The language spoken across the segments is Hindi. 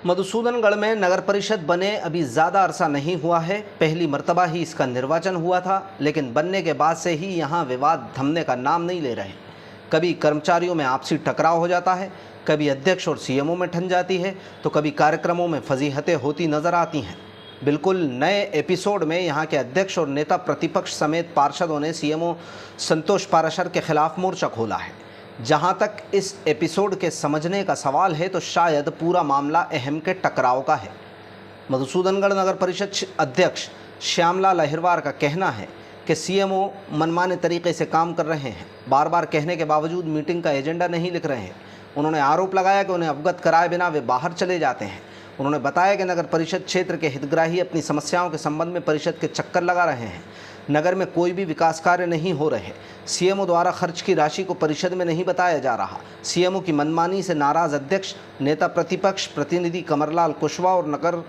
मधुसूदनगढ़ में नगर परिषद बने अभी ज़्यादा अरसा नहीं हुआ है। पहली मर्तबा ही इसका निर्वाचन हुआ था, लेकिन बनने के बाद से ही यहाँ विवाद थमने का नाम नहीं ले रहे। कभी कर्मचारियों में आपसी टकराव हो जाता है, कभी अध्यक्ष और सीएमओ में ठन जाती है, तो कभी कार्यक्रमों में फजीहतें होती नजर आती हैं। बिल्कुल नए एपिसोड में यहाँ के अध्यक्ष और नेता प्रतिपक्ष समेत पार्षदों ने सीएमओ संतोष पाराशर के खिलाफ मोर्चा खोला है। जहाँ तक इस एपिसोड के समझने का सवाल है, तो शायद पूरा मामला अहम के टकराव का है। मधुसूदनगढ़ नगर परिषद अध्यक्ष श्यामलाल अहिरवार का कहना है कि सीएमओ मनमाने तरीके से काम कर रहे हैं। बार बार कहने के बावजूद मीटिंग का एजेंडा नहीं लिख रहे हैं। उन्होंने आरोप लगाया कि उन्हें अवगत कराए बिना वे बाहर चले जाते हैं। उन्होंने बताया कि नगर परिषद क्षेत्र के हितग्राही अपनी समस्याओं के संबंध में परिषद के चक्कर लगा रहे हैं। नगर में कोई भी विकास कार्य नहीं हो रहे। सीएमओ द्वारा खर्च की राशि को परिषद में नहीं बताया जा रहा। सीएमओ की मनमानी से नाराज अध्यक्ष, नेता प्रतिपक्ष प्रतिनिधि कमरलाल कुशवाहा और नगर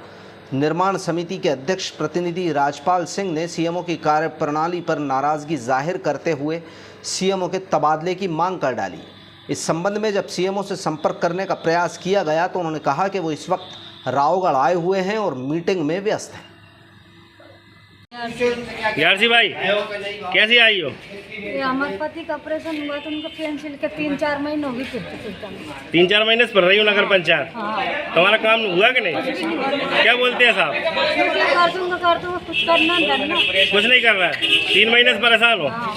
निर्माण समिति के अध्यक्ष प्रतिनिधि राजपाल सिंह ने सीएमओ की कार्यप्रणाली पर नाराजगी जाहिर करते हुए सीएमओ के तबादले की मांग कर डाली। इस संबंध में जब सीएमओ से संपर्क करने का प्रयास किया गया तो उन्होंने कहा कि वो इस वक्त रावगढ़ आए हुए हैं और मीटिंग में व्यस्त हैं। यारसी भाई, कैसी आई हो? हमारे पति का ऑपरेशन हुआ तो उनका पेंशन के 3-4 महीने हो गए। 3-4 महीने से पढ़ रही हो नगर पंचायत। हाँ। तुम्हारा काम हुआ कि नहीं? क्या बोलते हैं साहब? कर दूंगा कुछ करना करना। कुछ नहीं कर रहा है। 3 महीने से परेशान हो। हाँ।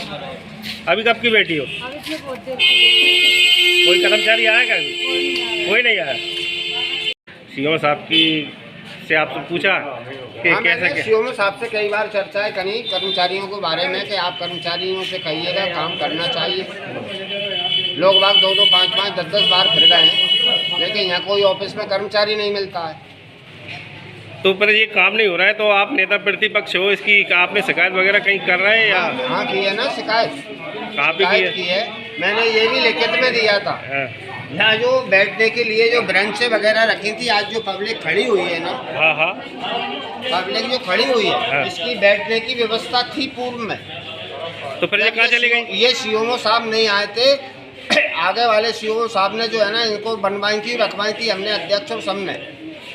अभी कब की बेटी हो? अभी इसमें बहुत देर कोई कर्मचारी आया क्या? कोई नहीं आया। सीएम साहब की से आपसे पूछा कि कैसे? सीएम साहब से कई बार चर्चा है कहीं कर्मचारियों के बारे में कि आप कर्मचारियों से कहिएगा काम करना चाहिए। लोग बाग 2-2, 5-5, 10-10 बार फिर गए हैं, लेकिन यहाँ कोई ऑफिस में कर्मचारी नहीं मिलता है। तो पर ये काम नहीं हो रहा है, तो आप नेता प्रतिपक्ष हो, इसकी आपने शिकायत वगैरह कहीं कर रहे हैं या? हाँ की है ना शिकायत। कहाँ पे की है? मैंने ये भी लिखित में दिया था। यहाँ जो बैठने के लिए जो ब्रेंचें वगैरह रखी थी, आज जो पब्लिक खड़ी हुई है ना, हाँ, पब्लिक जो खड़ी हुई है, इसकी बैठने की व्यवस्था थी पूर्व में। तो फिर ये कहाँ चली गई? ये सीएमओ साहब नहीं आए थे, आगे वाले सीएमओ साहब ने जो है ना इनको बनवाई थी, रखवाई थी हमने अध्यक्ष और सबने,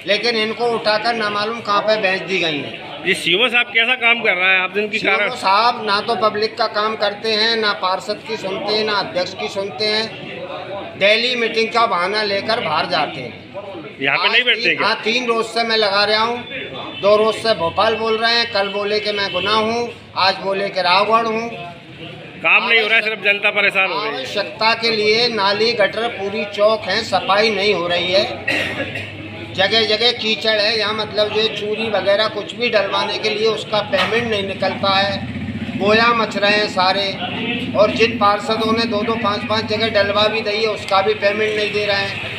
लेकिन इनको उठाकर ना मालूम कहाँ पे बेच दी गई है। ये सीएमओ साहब कैसा काम कर रहा है आप दिन की कारण? साहब ना तो पब्लिक का काम करते हैं, ना पार्षद की सुनते हैं, ना अध्यक्ष की सुनते हैं। डेली मीटिंग का बहाना लेकर बाहर जाते हैं। यहाँ पे नहीं बैठते क्या? हाँ, 3 रोज से मैं लगा रहा हूँ। 2 रोज से भोपाल बोल रहे हैं, कल बोले कि मैं गुना हूँ, आज बोले कि रावगढ़ हूँ। काम नहीं हो रहा है, सिर्फ जनता परेशान हो रही है। आवश्यकता के लिए नाली गटर पूरी चौक है, सफाई नहीं हो रही है। जगह जगह कीचड़ है। यहाँ मतलब जो चूरी वगैरह कुछ भी डलवाने के लिए उसका पेमेंट नहीं निकलता है। गोया मच रहे हैं सारे, और जिन पार्षदों ने 2-2, 5-5 जगह डलवा भी दी है उसका भी पेमेंट नहीं दे रहे हैं।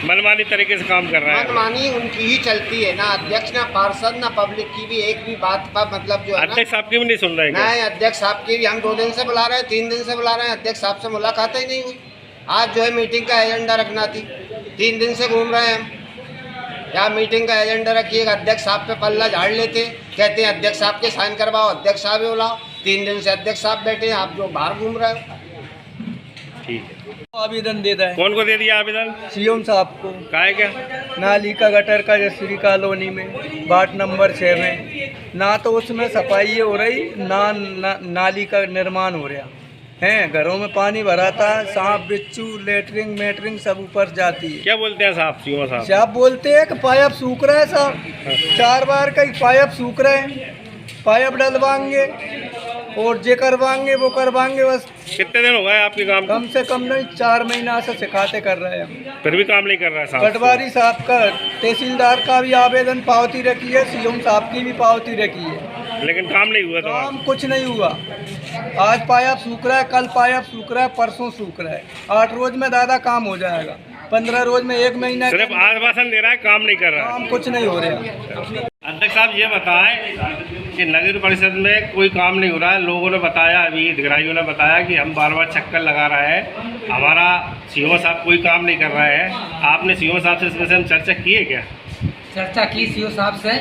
मनमानी तरीके से काम कर रहा है। मनमानी उनकी ही चलती है, ना अध्यक्ष, ना पार्षद, ना पब्लिक की भी एक भी बात का मतलब जो है अध्यक्ष साहब की भी नहीं सुन रहे हैं। नहीं, अध्यक्ष साहब की भी हम 2 दिन से बुला रहे हैं, 3 दिन से बुला रहे हैं, अध्यक्ष साहब से मुलाकात ही नहीं हुई। आज जो है मीटिंग का एजेंडा रखना थी, 3 दिन से घूम रहे हैं हम। या मीटिंग का एजेंडा रखिएगा, अध्यक्ष साहब पे पल्ला झाड़ लेते, कहते हैं अध्यक्ष साहब के साइन करवाओ, अध्यक्ष साहब ही बुलाओ। 3 दिन से अध्यक्ष साहब बैठे हैं, आप जो बाहर घूम रहे हो। ठीक है, आवेदन दे दें। कौन को दे दिया आवेदन? सीएम साहब को। काहे क्या? नाली का गटर का जसरी कॉलोनी में वार्ड नंबर 6 में ना तो उसमें सफाई हो रही, ना नाली का निर्माण हो रहा है। घरों में पानी भरा था, सांप बिच्छू लेटरिंग मेटरिंग सब ऊपर जाती है। क्या बोलते हैं साहब? सीएम साहब साहब बोलते हैं कि पाइप सूख रहा है साहब, 4 बार का पाइप सूख रहे हैं, पाइप डलवाएंगे और जे करवाएंगे वो करवाएंगे। बस कितने दिन हो गए आपके काम? कम से कम नहीं 4 महीना से सिखाते कर रहे हैं, फिर भी काम नहीं कर रहा है साहब। पटवारी साहब का, तहसीलदार का भी आवेदन पावती रखी है, सीएम साहब की भी पावती रखी है, लेकिन काम नहीं हुआ। काम कुछ नहीं हुआ। आज पाइप सूख रहा है, कल पाइप सूख रहा है, परसों सूख रहा है। 8 रोज में दादा काम हो जाएगा, 15 रोज में 1 महीना। सिर्फ आश्वासन दे रहा है, काम नहीं कर रहा है। काम कुछ नहीं हो रहा। अध्यक्ष साहब ये बताएं कि नगर परिषद में कोई काम नहीं हो रहा है। लोगों ने बताया, अभी हितग्राहियों ने बताया कि हम बार चक्कर लगा रहे हैं, हमारा सीएम साहब कोई काम नहीं कर रहा है। आपने सीएम साहब से इस विषय में चर्चा की है क्या? चर्चा की सीओ साहब से।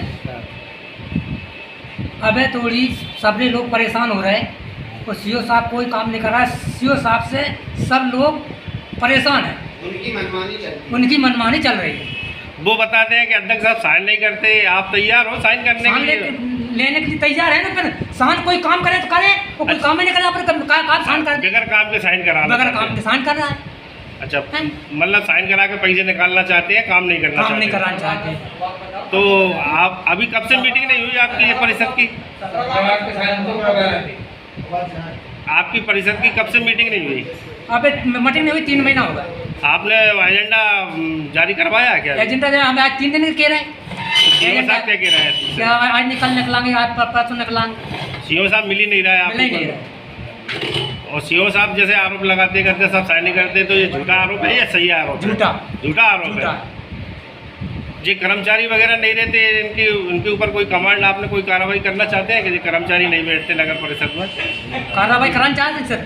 अबे थोड़ी सभी लोग परेशान हो रहे हैं, तो सीओ साहब कोई काम नहीं कर रहा है। सीओ साहब से सब लोग परेशान हैं, उनकी मनमानी चल रही है। वो बताते हैं कि अध्यक्ष साहब साइन नहीं करते, आप तैयार हो साइन करने के लिए? लेने के लिए तैयार है ना, फिर साइन कोई काम करे तो करे, वो कोई काम ही नहीं करे, आप काम साइन कर दे, बगैर काम के साइन करा बगैर काम के साइन कर रहा है। अच्छा, मतलब साइन करा के पैसे निकालना चाहते हैं, काम नहीं करना काम नहीं चाहते। कराना चाहते। तो आप अभी कब से मीटिंग नहीं हुई आपकी ये परिषद की? आपकी परिषद की कब से मीटिंग नहीं हुई? अब मीटिंग नहीं हुई, 3 महीना होगा। आपने एजेंडा जारी करवाया क्या? एजेंडा जो हमें आज 3 दिन कह रहे हैं, सीओ साहब क्या कह रहे हैं? क्या आज निकलाएंगे, आज परसों निकलाएंगे, सीओ साहब मिल ही नहीं रहा है मिल ही नहीं आपको? रहा। और सीओ साहब जैसे आरोप लगाते करते सब साइन नहीं करते, तो ये झूठा आरोप है या सही आरोप है? झूठा आरोप झूठा। है। जी, कर्मचारी वगैरह नहीं रहते उनके ऊपर कोई कमांड, आपने कोई कार्रवाई करना चाहते हैं कि जो कर्मचारी नहीं बैठते नगर परिषद में? कार्रवाई कराना चाहते हैं सर।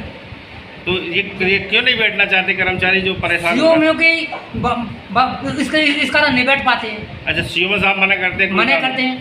तो ये क्यों नहीं बैठना चाहते कर्मचारी जो परेशान सीओ में कि इसका नहीं बैठ पाते हैं, अच्छा, सीओ साहब मना करते हैं? मना करते हैं।